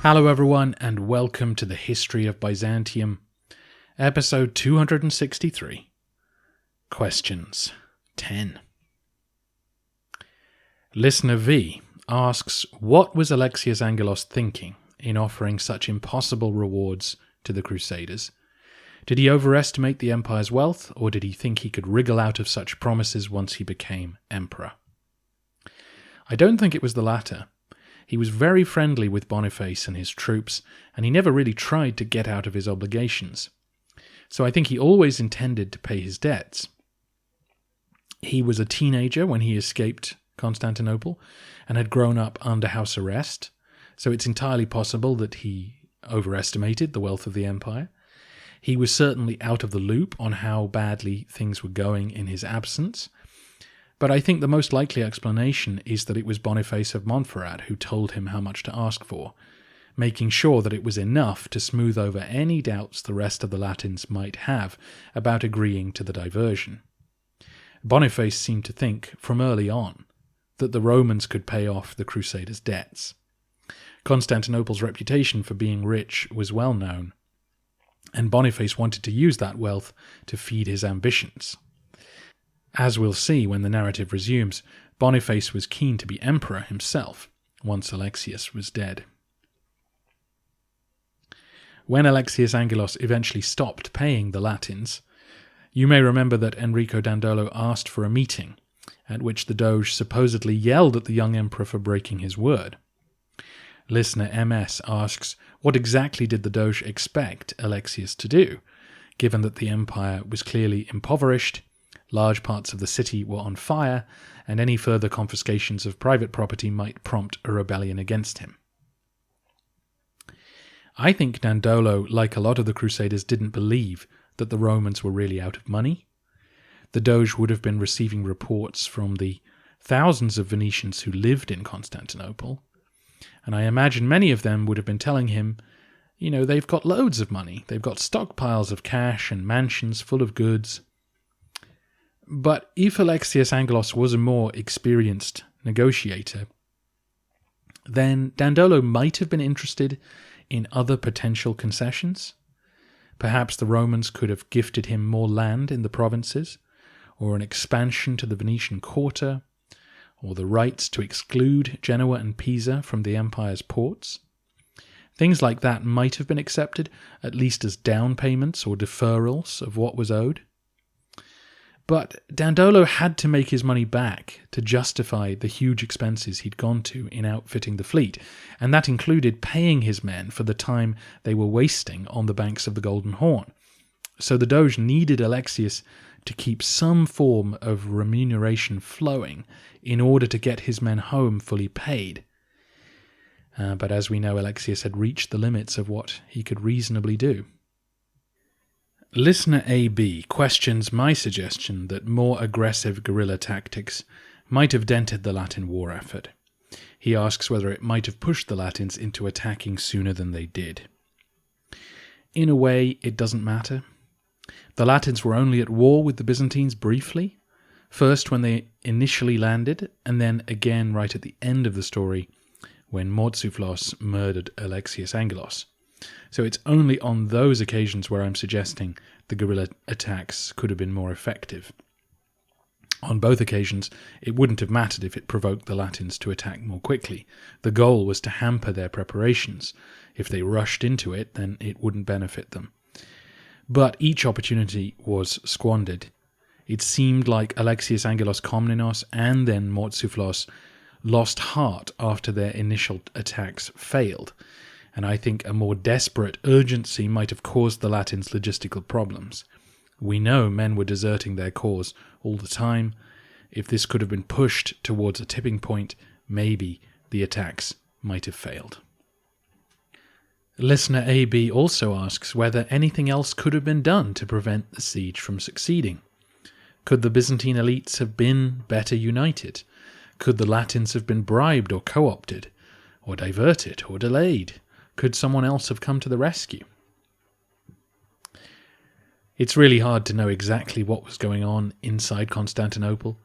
Hello everyone, and welcome to the History of Byzantium, episode 263. Questions 10. Listener V asks, what was Alexius Angelos thinking in offering such impossible rewards to the Crusaders? Did he overestimate the empire's wealth, or did he think he could wriggle out of such promises once he became emperor? I don't think it was the latter. He was very friendly with Boniface and his troops, and he never really tried to get out of his obligations. So I think he always intended to pay his debts. He was a teenager when he escaped Constantinople and had grown up under house arrest, so it's entirely possible that he overestimated the wealth of the empire. He was certainly out of the loop on how badly things were going in his absence. But I think the most likely explanation is that it was Boniface of Montferrat who told him how much to ask for, making sure that it was enough to smooth over any doubts the rest of the Latins might have about agreeing to the diversion. Boniface seemed to think, from early on, that the Romans could pay off the Crusaders' debts. Constantinople's reputation for being rich was well known, and Boniface wanted to use that wealth to feed his ambitions. As we'll see when the narrative resumes, Boniface was keen to be emperor himself once Alexius was dead. When Alexius Angelos eventually stopped paying the Latins, you may remember that Enrico Dandolo asked for a meeting, at which the Doge supposedly yelled at the young emperor for breaking his word. Listener MS asks, what exactly did the Doge expect Alexius to do, given that the empire was clearly impoverished, large parts of the city were on fire, and any further confiscations of private property might prompt a rebellion against him? I think Dandolo, like a lot of the Crusaders, didn't believe that the Romans were really out of money. The Doge would have been receiving reports from the thousands of Venetians who lived in Constantinople, and I imagine many of them would have been telling him, they've got loads of money, they've got stockpiles of cash and mansions full of goods. But if Alexius Angelos was a more experienced negotiator, then Dandolo might have been interested in other potential concessions. Perhaps the Romans could have gifted him more land in the provinces, or an expansion to the Venetian quarter, or the rights to exclude Genoa and Pisa from the empire's ports. Things like that might have been accepted, at least as down payments or deferrals of what was owed. But Dandolo had to make his money back to justify the huge expenses he'd gone to in outfitting the fleet, and that included paying his men for the time they were wasting on the banks of the Golden Horn. So the Doge needed Alexius to keep some form of remuneration flowing in order to get his men home fully paid. But as we know, Alexius had reached the limits of what he could reasonably do. Listener AB questions my suggestion that more aggressive guerrilla tactics might have dented the Latin war effort. He asks whether it might have pushed the Latins into attacking sooner than they did. In a way, it doesn't matter. The Latins were only at war with the Byzantines briefly, first when they initially landed, and then again right at the end of the story when Mourtzouphlos murdered Alexius Angelos. So it's only on those occasions where I'm suggesting the guerrilla attacks could have been more effective. On both occasions, it wouldn't have mattered if it provoked the Latins to attack more quickly. The goal was to hamper their preparations. If they rushed into it, then it wouldn't benefit them. But each opportunity was squandered. It seemed like Alexius Angelos Komnenos and then Mourtzouphlos lost heart after their initial attacks failed, and I think a more desperate urgency might have caused the Latins logistical problems. We know men were deserting their cause all the time. If this could have been pushed towards a tipping point, maybe the attacks might have failed. Listener AB also asks whether anything else could have been done to prevent the siege from succeeding. Could the Byzantine elites have been better united? Could the Latins have been bribed or co-opted, or diverted, or delayed? Could someone else have come to the rescue? It's really hard to know exactly what was going on inside Constantinople.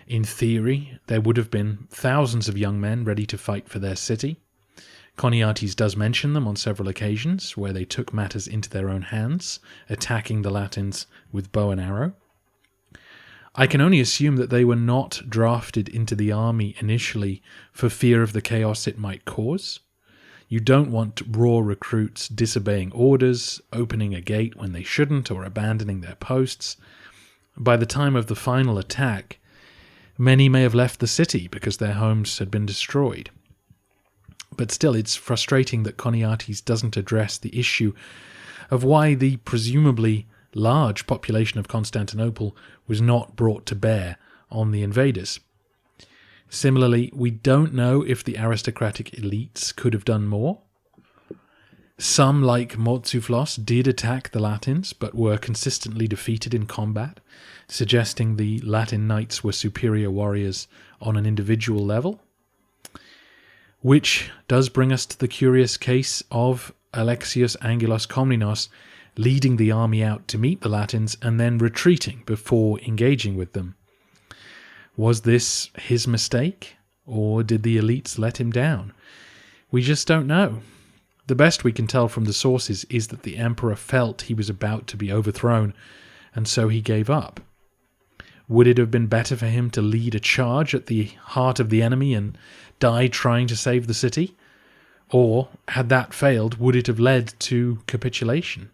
In theory, there would have been thousands of young men ready to fight for their city. Choniates does mention them on several occasions, where they took matters into their own hands, attacking the Latins with bow and arrow. I can only assume that they were not drafted into the army initially for fear of the chaos it might cause. You don't want raw recruits disobeying orders, opening a gate when they shouldn't, or abandoning their posts. By the time of the final attack, many may have left the city because their homes had been destroyed. But still, it's frustrating that Choniates doesn't address the issue of why the presumably large population of Constantinople was not brought to bear on the invaders. Similarly, we don't know if the aristocratic elites could have done more. Some, like Mourtzouphlos, did attack the Latins, but were consistently defeated in combat, suggesting the Latin knights were superior warriors on an individual level. Which does bring us to the curious case of Alexius Angelos Komnenos leading the army out to meet the Latins and then retreating before engaging with them. Was this his mistake, or did the elites let him down? We just don't know. The best we can tell from the sources is that the emperor felt he was about to be overthrown, and so he gave up. Would it have been better for him to lead a charge at the heart of the enemy and die trying to save the city? Or, had that failed, would it have led to capitulation?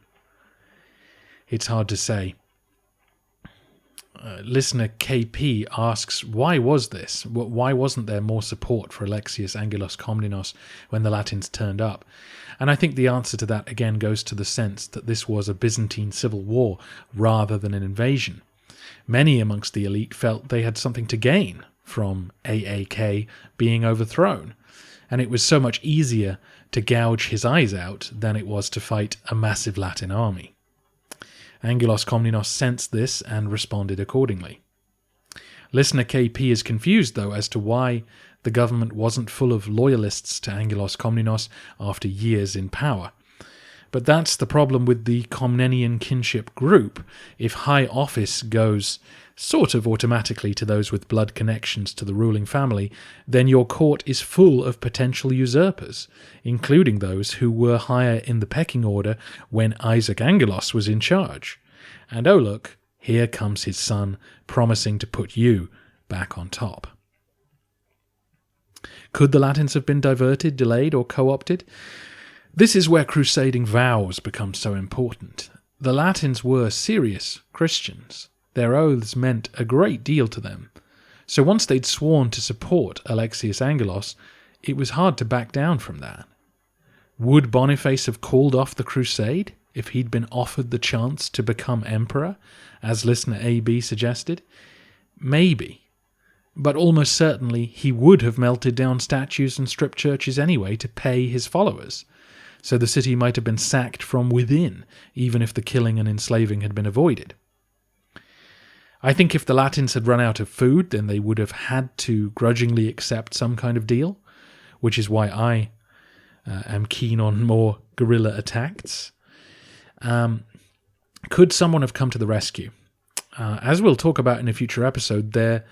It's hard to say. Listener KP asks, why was this? Why wasn't there more support for Alexius Angelos Komnenos when the Latins turned up? And I think the answer to that again goes to the sense that this was a Byzantine civil war rather than an invasion. Many amongst the elite felt they had something to gain from AAK being overthrown, and it was so much easier to gouge his eyes out than it was to fight a massive Latin army. Angelos Komnenos sensed this and responded accordingly. Listener KP is confused, though, as to why the government wasn't full of loyalists to Angelos Komnenos after years in power. But that's the problem with the Komnenian kinship group. If high office goes sort of automatically to those with blood connections to the ruling family, then your court is full of potential usurpers, including those who were higher in the pecking order when Isaac Angelos was in charge. And oh look, here comes his son, promising to put you back on top. Could the Latins have been diverted, delayed, or co-opted? This is where crusading vows become so important. The Latins were serious Christians. Their oaths meant a great deal to them. So once they'd sworn to support Alexius Angelos, it was hard to back down from that. Would Boniface have called off the crusade if he'd been offered the chance to become emperor, as listener AB suggested? Maybe. But almost certainly he would have melted down statues and stripped churches anyway to pay his followers. So the city might have been sacked from within, even if the killing and enslaving had been avoided. I think if the Latins had run out of food, then they would have had to grudgingly accept some kind of deal, which is why I am keen on more guerrilla attacks. Could someone have come to the rescue? As we'll talk about in a future episode, there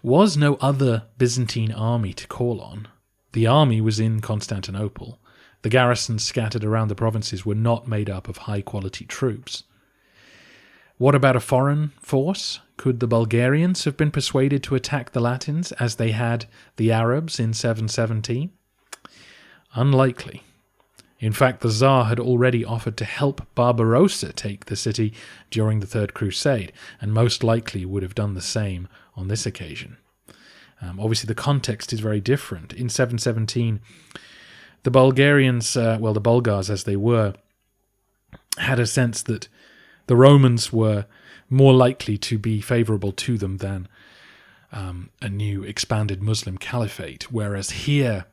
was no other Byzantine army to call on. The army was in Constantinople. The garrisons scattered around the provinces were not made up of high-quality troops. What about a foreign force? Could the Bulgarians have been persuaded to attack the Latins as they had the Arabs in 717? Unlikely. In fact, the Tsar had already offered to help Barbarossa take the city during the Third Crusade, and most likely would have done the same on this occasion. Obviously, the context is very different. In 717, the Bulgarians, the Bulgars as they were, had a sense that the Romans were more likely to be favourable to them than a new expanded Muslim caliphate, whereas here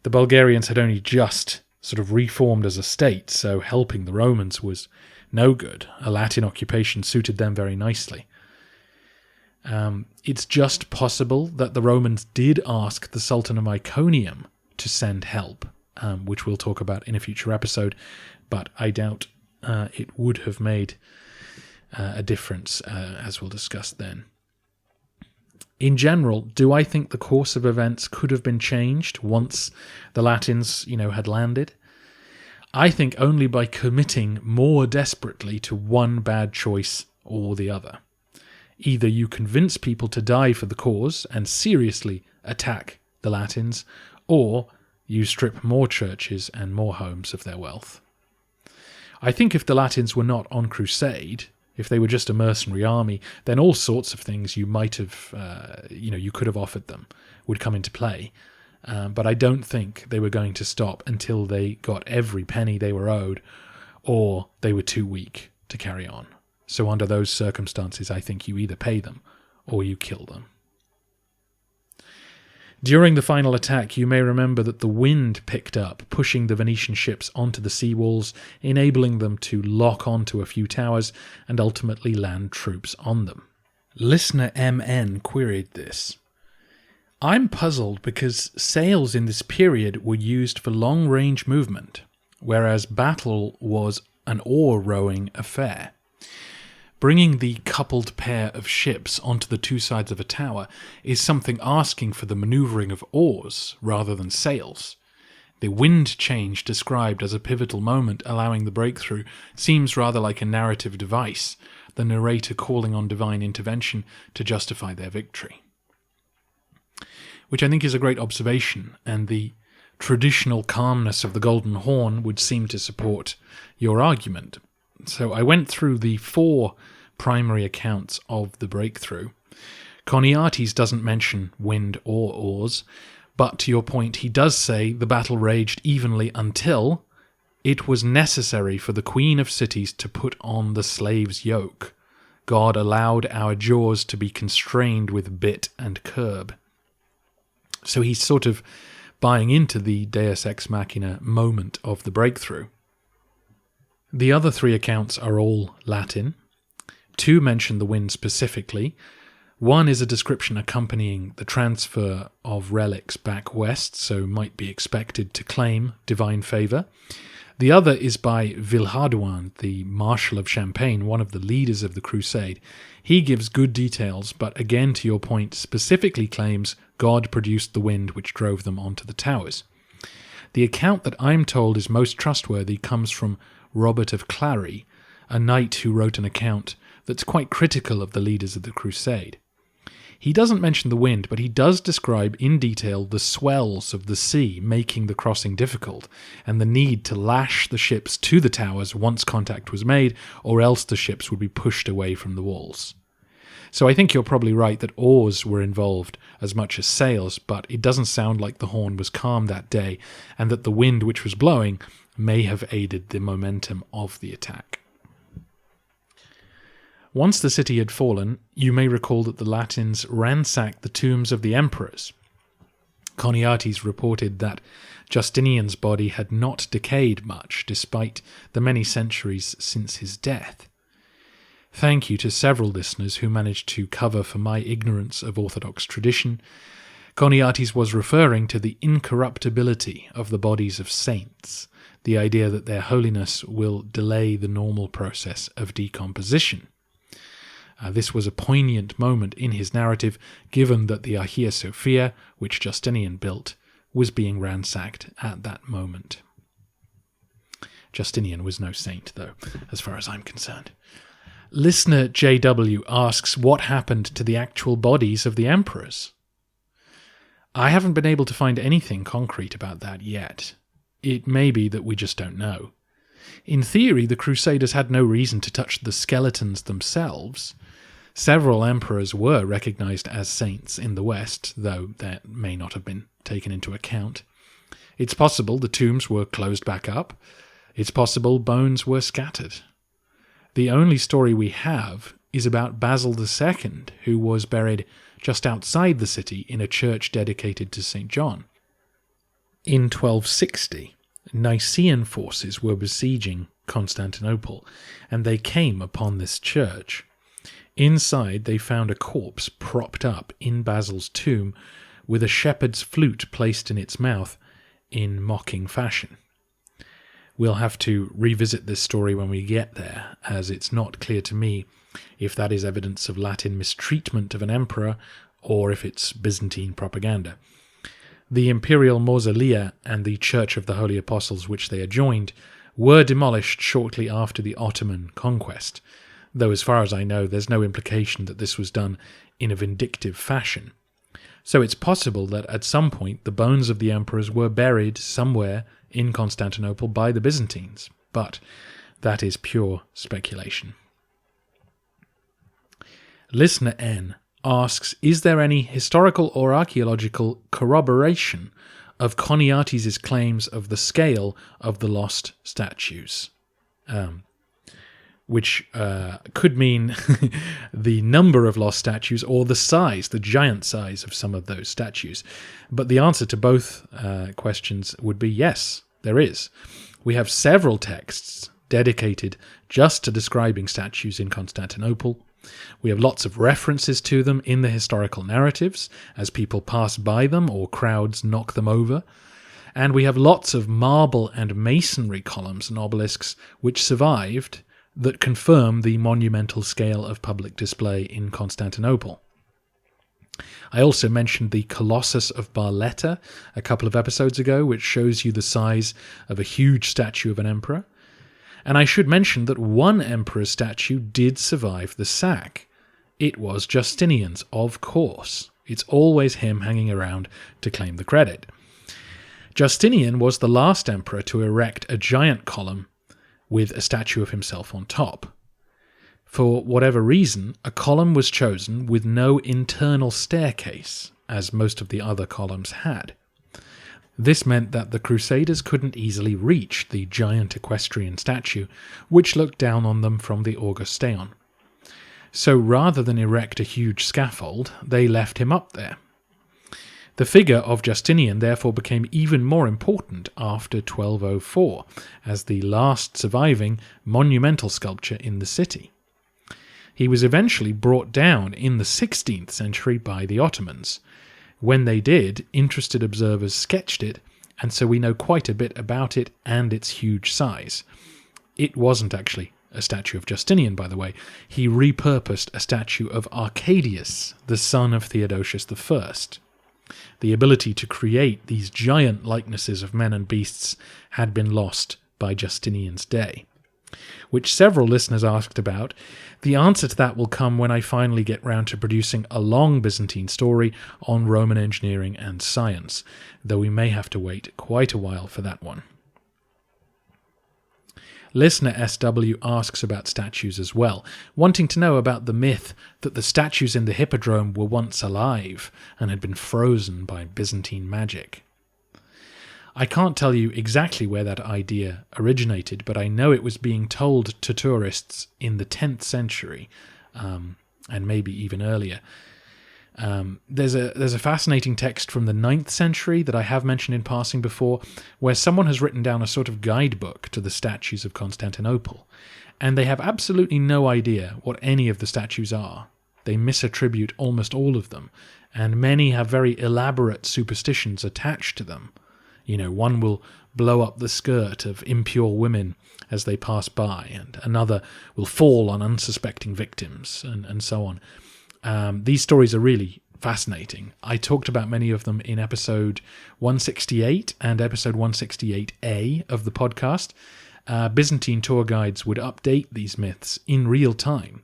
the Bulgarians had only just sort of reformed as a state, so helping the Romans was no good. A Latin occupation suited them very nicely. It's just possible that the Romans did ask the Sultan of Iconium to send help, which we'll talk about in a future episode, but I doubt it would have made a difference, as we'll discuss then. In general, do I think the course of events could have been changed once the Latins, had landed? I think only by committing more desperately to one bad choice or the other. Either you convince people to die for the cause and seriously attack the Latins, or you strip more churches and more homes of their wealth. I think if the Latins were not on crusade, if they were just a mercenary army, then all sorts of things you might have, you could have offered them would come into play. But I don't think they were going to stop until they got every penny they were owed, or they were too weak to carry on. So under those circumstances, I think you either pay them or you kill them. During the final attack, you may remember that the wind picked up, pushing the Venetian ships onto the seawalls, enabling them to lock onto a few towers and ultimately land troops on them. Listener MN queried this. I'm puzzled because sails in this period were used for long-range movement, whereas battle was an oar-rowing affair. Bringing the coupled pair of ships onto the two sides of a tower is something asking for the manoeuvring of oars rather than sails. The wind change described as a pivotal moment allowing the breakthrough seems rather like a narrative device, the narrator calling on divine intervention to justify their victory. Which I think is a great observation, and the traditional calmness of the Golden Horn would seem to support your argument. So I went through the 4 primary accounts of the breakthrough. Choniates doesn't mention wind or oars, but to your point, he does say the battle raged evenly until it was necessary for the Queen of Cities to put on the slave's yoke. God allowed our jaws to be constrained with bit and curb. So he's sort of buying into the Deus Ex Machina moment of the breakthrough. The other 3 accounts are all Latin. 2 mention the wind specifically. One is a description accompanying the transfer of relics back west, so might be expected to claim divine favour. The other is by Villehardouin, the Marshal of Champagne, one of the leaders of the Crusade. He gives good details, but again to your point, specifically claims God produced the wind which drove them onto the towers. The account that I'm told is most trustworthy comes from Robert of Clary, a knight who wrote an account that's quite critical of the leaders of the Crusade. He doesn't mention the wind, but he does describe in detail the swells of the sea making the crossing difficult, and the need to lash the ships to the towers once contact was made, or else the ships would be pushed away from the walls. So I think you're probably right that oars were involved as much as sails, but it doesn't sound like the Horn was calm that day, and that the wind which was blowing may have aided the momentum of the attack. Once the city had fallen, you may recall that the Latins ransacked the tombs of the emperors. Choniates reported that Justinian's body had not decayed much, despite the many centuries since his death. Thank you to several listeners who managed to cover for my ignorance of Orthodox tradition. Choniates was referring to the incorruptibility of the bodies of saints, the idea that their holiness will delay the normal process of decomposition. This was a poignant moment in his narrative, given that the Hagia Sophia, which Justinian built, was being ransacked at that moment. Justinian was no saint, though, as far as I'm concerned. Listener JW asks what happened to the actual bodies of the emperors. I haven't been able to find anything concrete about that yet. It may be that we just don't know. In theory, the Crusaders had no reason to touch the skeletons themselves. Several emperors were recognized as saints in the West, though that may not have been taken into account. It's possible the tombs were closed back up. It's possible bones were scattered. The only story we have is about Basil II, who was buried just outside the city in a church dedicated to St. John. In 1260, Nicene forces were besieging Constantinople, and they came upon this church. Inside, they found a corpse propped up in Basil's tomb with a shepherd's flute placed in its mouth in mocking fashion. We'll have to revisit this story when we get there, as it's not clear to me if that is evidence of Latin mistreatment of an emperor or if it's Byzantine propaganda. The imperial mausolea and the Church of the Holy Apostles, which they adjoined, were demolished shortly after the Ottoman conquest, though as far as I know there's no implication that this was done in a vindictive fashion. So it's possible that at some point the bones of the emperors were buried somewhere in Constantinople by the Byzantines, but that is pure speculation. Listener N asks, is there any historical or archaeological corroboration of Choniates' claims of the scale of the lost statues? Which could mean the number of lost statues or the size, the giant size of some of those statues. But the answer to both questions would be yes, there is. We have several texts dedicated just to describing statues in Constantinople. We have lots of references to them in the historical narratives as people pass by them or crowds knock them over. And we have lots of marble and masonry columns and obelisks which survived that confirm the monumental scale of public display in Constantinople. I also mentioned the Colossus of Barletta a couple of episodes ago, which shows you the size of a huge statue of an emperor. And I should mention that one emperor's statue did survive the sack. It was Justinian's, of course. It's always him hanging around to claim the credit. Justinian was the last emperor to erect a giant column with a statue of himself on top. For whatever reason, a column was chosen with no internal staircase, as most of the other columns had. This meant that the Crusaders couldn't easily reach the giant equestrian statue, which looked down on them from the Augusteon. So rather than erect a huge scaffold, they left him up there. The figure of Justinian therefore became even more important after 1204, as the last surviving monumental sculpture in the city. He was eventually brought down in the 16th century by the Ottomans. When they did, interested observers sketched it, and so we know quite a bit about it and its huge size. It wasn't actually a statue of Justinian, by the way. He repurposed a statue of Arcadius, the son of Theodosius I. The ability to create these giant likenesses of men and beasts had been lost by Justinian's day, which several listeners asked about. The answer to that will come when I finally get round to producing a long Byzantine story on Roman engineering and science, though we may have to wait quite a while for that one. Listener SW asks about statues as well, wanting to know about the myth that the statues in the Hippodrome were once alive and had been frozen by Byzantine magic. I can't tell you exactly where that idea originated, but I know it was being told to tourists in the 10th century, and maybe even earlier. There's a fascinating text from the 9th century that I have mentioned in passing before, where someone has written down a sort of guidebook to the statues of Constantinople, and they have absolutely no idea what any of the statues are. They misattribute almost all of them, and many have very elaborate superstitions attached to them. You know, one will blow up the skirt of impure women as they pass by, and another will fall on unsuspecting victims, and so on. These stories are really fascinating. I talked about many of them in episode 168 and episode 168A of the podcast. Byzantine tour guides would update these myths in real time.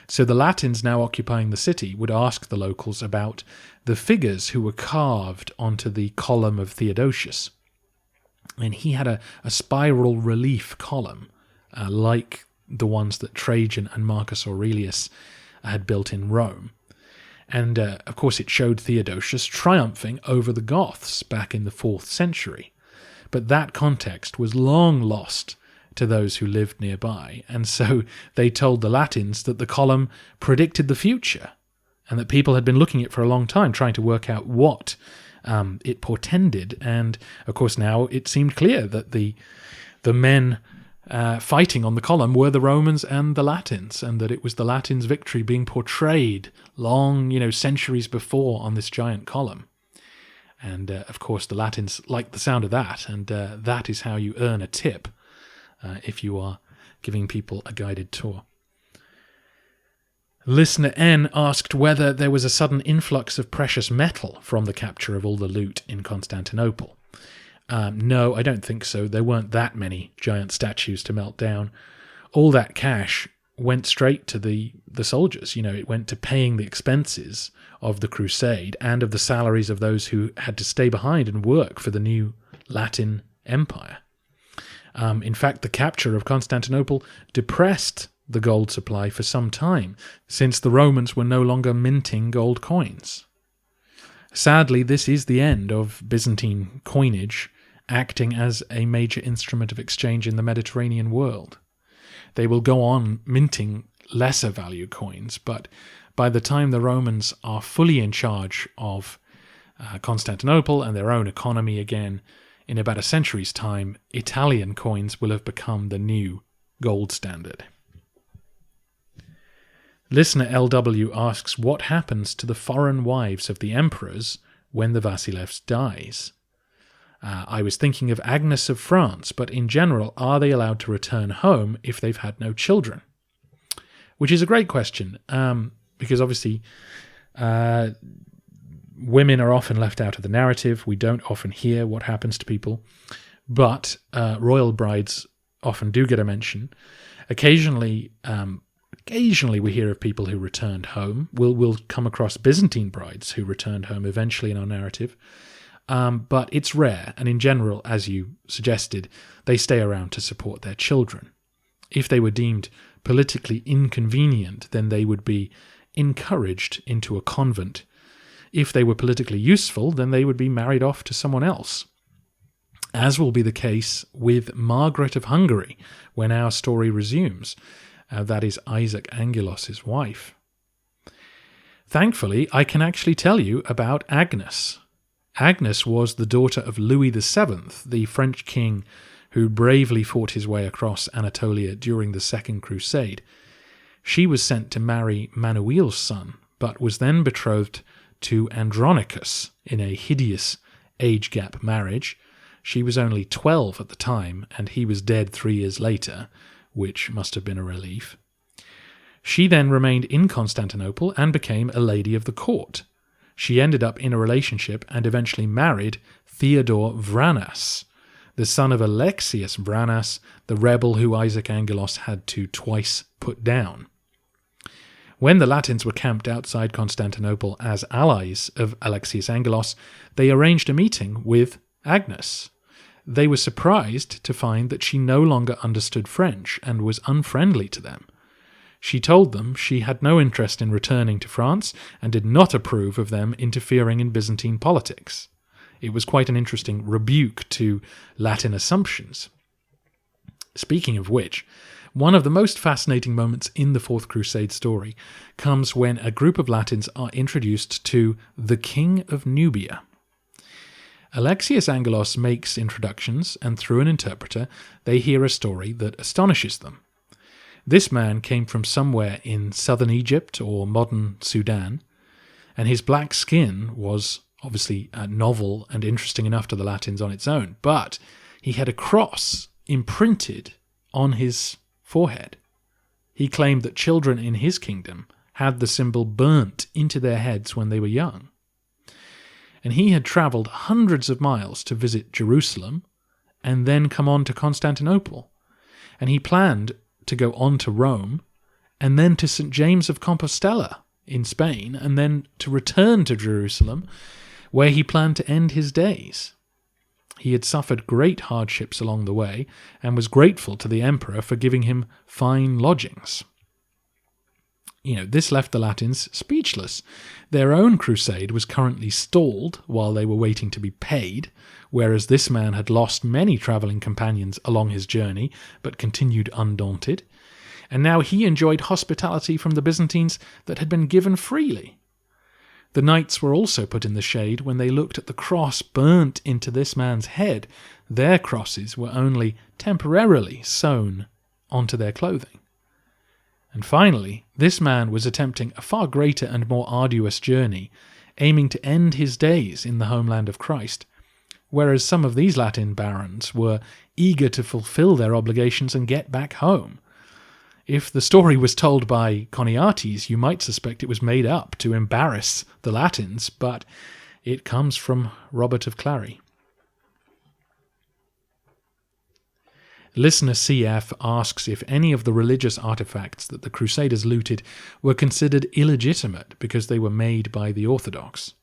So the Latins now occupying the city would ask the locals about the figures who were carved onto the column of Theodosius. And he had a spiral relief column, like the ones that Trajan and Marcus Aurelius had built in Rome. And, of course, it showed Theodosius triumphing over the Goths back in the 4th century. But that context was long lost to those who lived nearby, and so they told the Latins that the column predicted the future, and that people had been looking at it for a long time, trying to work out what it portended. And, of course, now it seemed clear that the men fighting on the column were the Romans and the Latins, and that it was the Latins' victory being portrayed long, centuries before on this giant column. And, of course, the Latins liked the sound of that, and that is how you earn a tip if you are giving people a guided tour. Listener N asked whether there was a sudden influx of precious metal from the capture of all the loot in Constantinople. No, I don't think so. There weren't that many giant statues to melt down. All that cash went straight to the soldiers. It went to paying the expenses of the crusade and of the salaries of those who had to stay behind and work for the new Latin Empire. In fact, the capture of Constantinople depressed the gold supply for some time, since the Romans were no longer minting gold coins. Sadly, this is the end of Byzantine coinage acting as a major instrument of exchange in the Mediterranean world. They will go on minting lesser value coins, but by the time the Romans are fully in charge of Constantinople and their own economy again, in about a century's time, Italian coins will have become the new gold standard. Listener LW asks what happens to the foreign wives of the emperors when the Vasilevs dies. I was thinking of Agnes of France, but in general, are they allowed to return home if they've had no children? Which is a great question, because obviously women are often left out of the narrative. We don't often hear what happens to people, but royal brides often do get a mention. Occasionally we hear of people who returned home. We'll come across Byzantine brides who returned home eventually in our narrative. But it's rare, and in general, as you suggested, they stay around to support their children. If they were deemed politically inconvenient, then they would be encouraged into a convent. If they were politically useful, then they would be married off to someone else. As will be the case with Margaret of Hungary when our story resumes. That is Isaac Angelos' wife. Thankfully, I can actually tell you about Agnes. Agnes was the daughter of Louis VII, the French king who bravely fought his way across Anatolia during the Second Crusade. She was sent to marry Manuel's son, but was then betrothed to Andronicus in a hideous age gap marriage. She was only 12 at the time, and he was dead 3 years later, which must have been a relief. She then remained in Constantinople and became a lady of the court. She ended up in a relationship and eventually married Theodore Vranas, the son of Alexius Vranas, the rebel who Isaac Angelos had to twice put down. When the Latins were camped outside Constantinople as allies of Alexius Angelos, they arranged a meeting with Agnes. They were surprised to find that she no longer understood French and was unfriendly to them. She told them she had no interest in returning to France and did not approve of them interfering in Byzantine politics. It was quite an interesting rebuke to Latin assumptions. Speaking of which, one of the most fascinating moments in the Fourth Crusade story comes when a group of Latins are introduced to the King of Nubia. Alexius Angelos makes introductions, and through an interpreter, they hear a story that astonishes them. This man came from somewhere in southern Egypt or modern Sudan, and his black skin was obviously novel and interesting enough to the Latins on its own, but he had a cross imprinted on his forehead. He claimed that children in his kingdom had the symbol burnt into their heads when they were young. And he had travelled hundreds of miles to visit Jerusalem and then come on to Constantinople. And he planned to go on to Rome and then to St. James of Compostela in Spain and then to return to Jerusalem, where he planned to end his days. He had suffered great hardships along the way and was grateful to the emperor for giving him fine lodgings. This left the Latins speechless. Their own crusade was currently stalled while they were waiting to be paid, whereas this man had lost many travelling companions along his journey, but continued undaunted. And now he enjoyed hospitality from the Byzantines that had been given freely. The knights were also put in the shade when they looked at the cross burnt into this man's head. Their crosses were only temporarily sewn onto their clothing. And finally, this man was attempting a far greater and more arduous journey, aiming to end his days in the homeland of Christ, whereas some of these Latin barons were eager to fulfill their obligations and get back home. If the story was told by Choniates, you might suspect it was made up to embarrass the Latins, but it comes from Robert of Clary. Listener CF asks if any of the religious artifacts that the Crusaders looted were considered illegitimate because they were made by the Orthodox.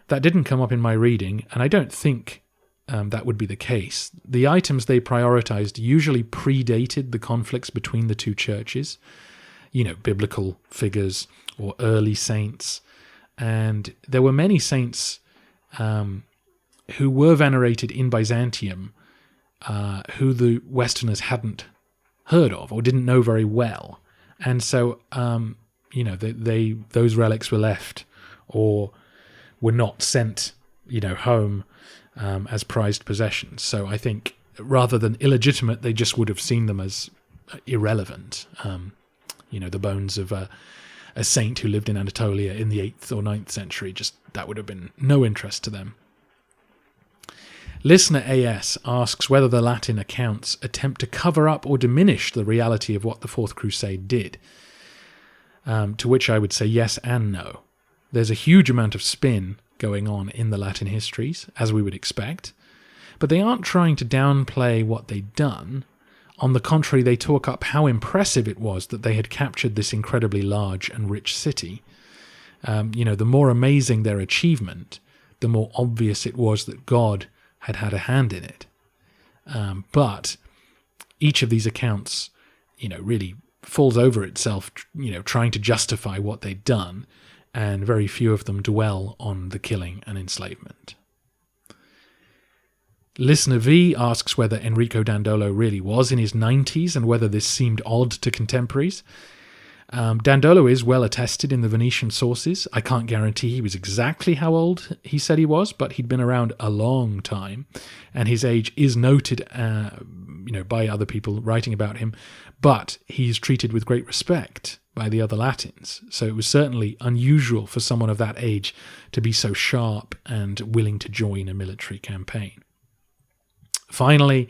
That didn't come up in my reading, and I don't think that would be the case. The items they prioritized usually predated the conflicts between the two churches, biblical figures or early saints. And there were many saints who were venerated in Byzantium who the Westerners hadn't heard of or didn't know very well. And so, those relics were left or were not sent, home as prized possessions. So I think rather than illegitimate, they just would have seen them as irrelevant. The bones of a saint who lived in Anatolia in the 8th or 9th century, that would have been no interest to them. Listener AS asks whether the Latin accounts attempt to cover up or diminish the reality of what the Fourth Crusade did, to which I would say yes and no. There's a huge amount of spin going on in the Latin histories, as we would expect, but they aren't trying to downplay what they'd done. On the contrary, they talk up how impressive it was that they had captured this incredibly large and rich city. The more amazing their achievement, the more obvious it was that God had had a hand in it. But each of these accounts, really falls over itself, trying to justify what they'd done, and very few of them dwell on the killing and enslavement. Listener V asks whether Enrico Dandolo really was in his 90s and whether this seemed odd to contemporaries. Dandolo is well attested in the Venetian sources. I can't guarantee he was exactly how old he said he was, but he'd been around a long time, and his age is noted by other people writing about him, but he's treated with great respect by the other Latins. So it was certainly unusual for someone of that age to be so sharp and willing to join a military campaign. Finally,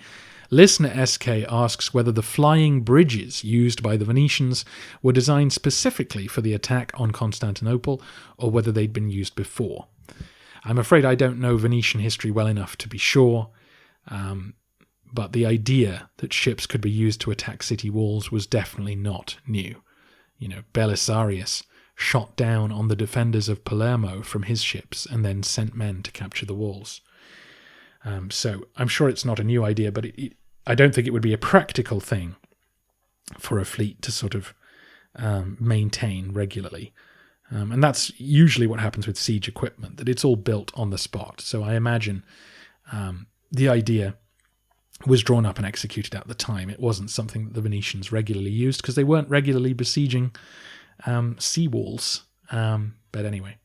Listener SK asks whether the flying bridges used by the Venetians were designed specifically for the attack on Constantinople or whether they'd been used before. I'm afraid I don't know Venetian history well enough to be sure, but the idea that ships could be used to attack city walls was definitely not new. Belisarius shot down on the defenders of Palermo from his ships and then sent men to capture the walls. So I'm sure it's not a new idea, but I don't think it would be a practical thing for a fleet to sort of maintain regularly. And that's usually what happens with siege equipment, that it's all built on the spot. So I imagine the idea was drawn up and executed at the time. It wasn't something that the Venetians regularly used because they weren't regularly besieging sea walls. But anyway,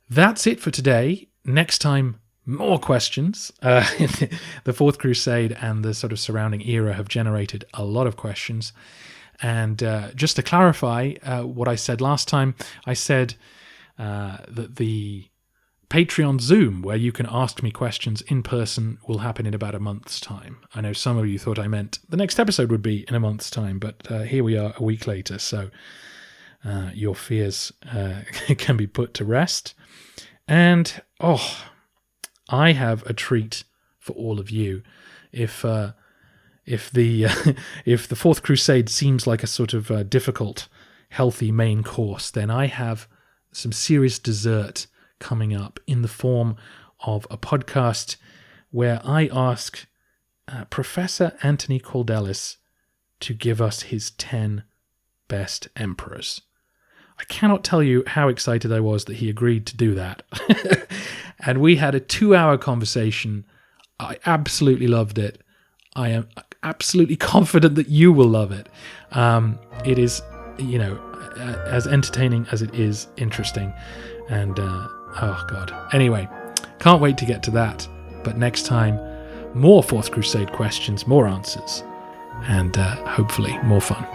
that's it for today. Next time, more questions. The Fourth Crusade and the sort of surrounding era have generated a lot of questions. And just to clarify what I said last time, I said that the Patreon Zoom, where you can ask me questions in person, will happen in about a month's time. I know some of you thought I meant the next episode would be in a month's time, but here we are a week later, so your fears can be put to rest. And, I have a treat for all of you. If the Fourth Crusade seems like a sort of difficult, healthy main course, then I have some serious dessert coming up in the form of a podcast where I ask Professor Anthony Caldelis to give us his 10 best emperors. I cannot tell you how excited I was that he agreed to do that. And we had a 2-hour conversation. I absolutely loved it. I am absolutely confident that you will love it. It is, as entertaining as it is interesting. And, oh God. Anyway, can't wait to get to that. But next time, more Fourth Crusade questions, more answers, and hopefully more fun.